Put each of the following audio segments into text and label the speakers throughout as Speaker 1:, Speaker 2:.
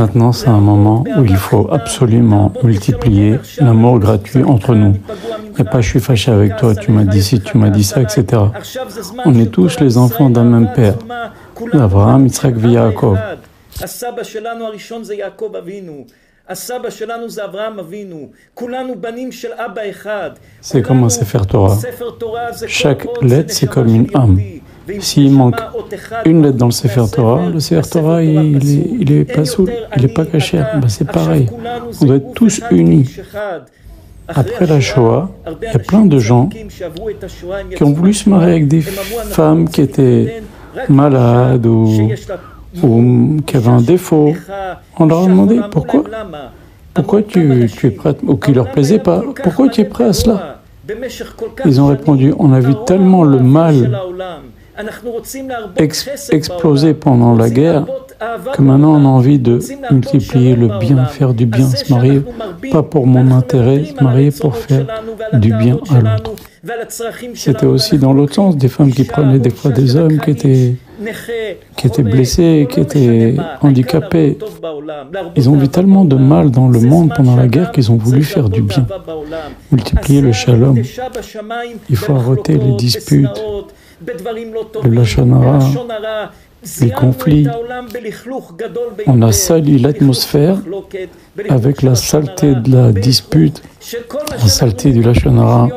Speaker 1: Maintenant, c'est un moment où il faut absolument multiplier l'amour gratuit entre nous. Et pas je suis fâché avec toi, tu m'as dit ci, tu m'as dit ça, etc. On est tous les enfants d'un même père, Abraham, Yitzhak et Yaakov. C'est comme un Sefer Torah. Chaque lettre, c'est comme une âme. S'il manque une lettre dans le Sefer Torah, le Sefer Torah, il est pas soul, il n'est pas caché. C'est pareil. On doit être tous unis. Après la Shoah, il y a plein de gens qui ont voulu se marier avec des femmes qui étaient malades ou qui avaient un défaut. On leur a demandé pourquoi tu es prêt, ou qui ne leur plaisait pas, pourquoi tu es prêt à cela? Ils ont répondu, on a vu tellement le mal exploser pendant la guerre que maintenant on a envie de multiplier le bien, faire du bien, se marier, pas pour mon intérêt, se marier pour faire du bien à l'autre. C'était aussi dans l'autre sens, des femmes qui prenaient des fois des hommes qui étaient blessés, qui étaient handicapés. Ils ont vu tellement de mal dans le monde pendant la guerre qu'ils ont voulu faire du bien, multiplier le shalom. Il faut arrêter les disputes, le lashon hara, les conflits. On a sali l'atmosphère avec la saleté de la dispute, la saleté du lashon hara.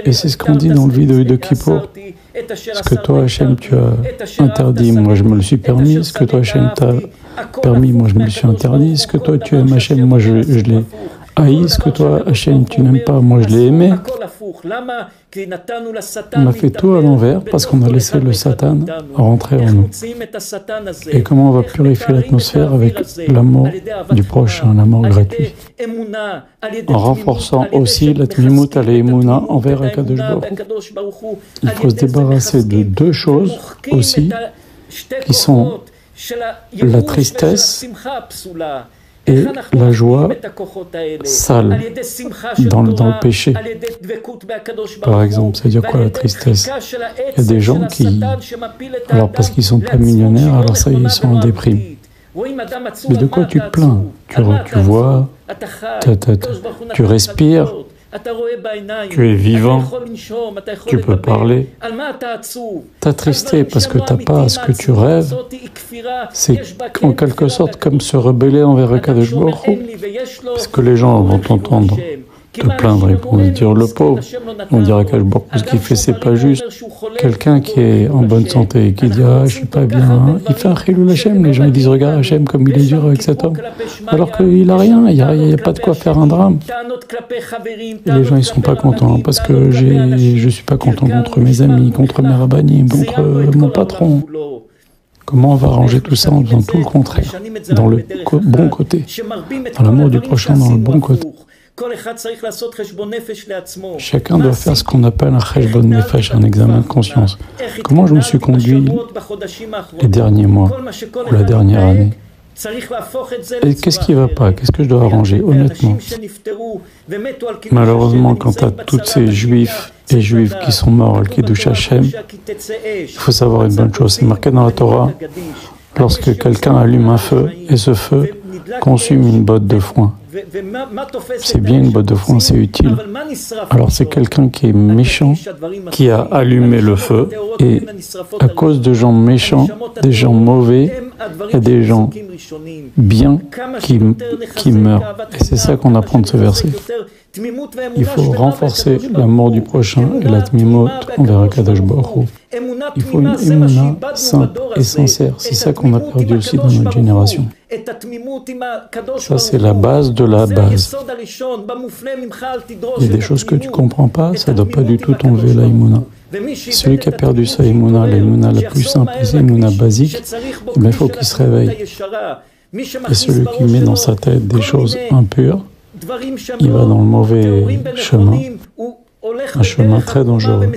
Speaker 1: Et c'est ce qu'on dit dans le vidéo de Kippour. Ce que toi, Hachem, tu as interdit, moi je me le suis permis. Ce que toi, Hachem, t'as permis, moi je me le suis interdit. Ce que toi, tu aimes, Hachem, moi je l'ai haï. Ce que toi, Hachem, tu n'aimes pas, moi je l'ai aimé. On a fait tout à l'envers parce qu'on a laissé le Satan rentrer en nous. Et comment on va purifier l'atmosphère avec l'amour du prochain, l'amour gratuit, en renforçant aussi la tmimut à l'émouna envers Akadosh Baruch Hu. Il faut se débarrasser de deux choses aussi qui sont la tristesse et la joie sale dans le péché. Par exemple, c'est-à-dire quoi la tristesse? Il y a des gens qui, alors parce qu'ils ne sont pas millionnaires, alors ça y est, ils sont en déprime. Mais de quoi tu te plains? Tu vois, tu respires, tu es vivant, tu peux parler. T'attristé parce que tu n'as pas ce que tu rêves, c'est en quelque sorte comme se rebeller envers Akadosh Baruch Hu. Parce que les gens vont t'entendre te plaindre, ils vont se dire le pauvre, ils vont dire Akadosh Baruch Hu, ce qu'il fait c'est pas juste. Quelqu'un qui est en bonne santé et qui dit ah je suis pas bien, il fait un chilul Hashem, les gens ils disent regarde Hashem comme il est dur avec cet homme, alors qu'il a rien, il y a pas de quoi faire un drame. Et les gens ils sont pas contents parce que je suis pas content contre mes amis, contre mes rabbanim, contre mon patron. Comment on va arranger tout ça en faisant tout le contraire, dans le bon côté, dans l'amour du prochain, dans le bon côté. Chacun doit faire ce qu'on appelle un cheshbon nefesh, un examen de conscience. Comment je me suis conduit les derniers mois ou la dernière année? Et qu'est-ce qui ne va pas? Qu'est-ce que je dois arranger, honnêtement? Malheureusement, quand tu as tous ces juifs et juives qui sont morts, qui douchent Hachem, il faut savoir une bonne chose. C'est marqué dans la Torah, lorsque quelqu'un allume un feu, et ce feu consume une botte de foin. C'est bien une botte de foin, c'est utile. Alors c'est quelqu'un qui est méchant, qui a allumé le feu, et à cause de gens méchants, des gens mauvais, il y a des gens bien qui meurent. Et c'est ça qu'on apprend de ce verset. Il faut renforcer l'amour du prochain et la tmimut envers Akadosh Baruch Hu. Il faut une émouna simple et sincère. C'est ça qu'on a perdu aussi dans notre génération. Ça, c'est la base de la base. Il y a des choses que tu ne comprends pas, ça ne doit pas du tout t'enlever la émouna. Celui qui a perdu sa émouna, la émouna la plus simple, c'est l'émouna basique, il faut qu'il se réveille. Et celui qui met dans sa tête des choses impures, il va dans le mauvais chemin, un chemin très dangereux.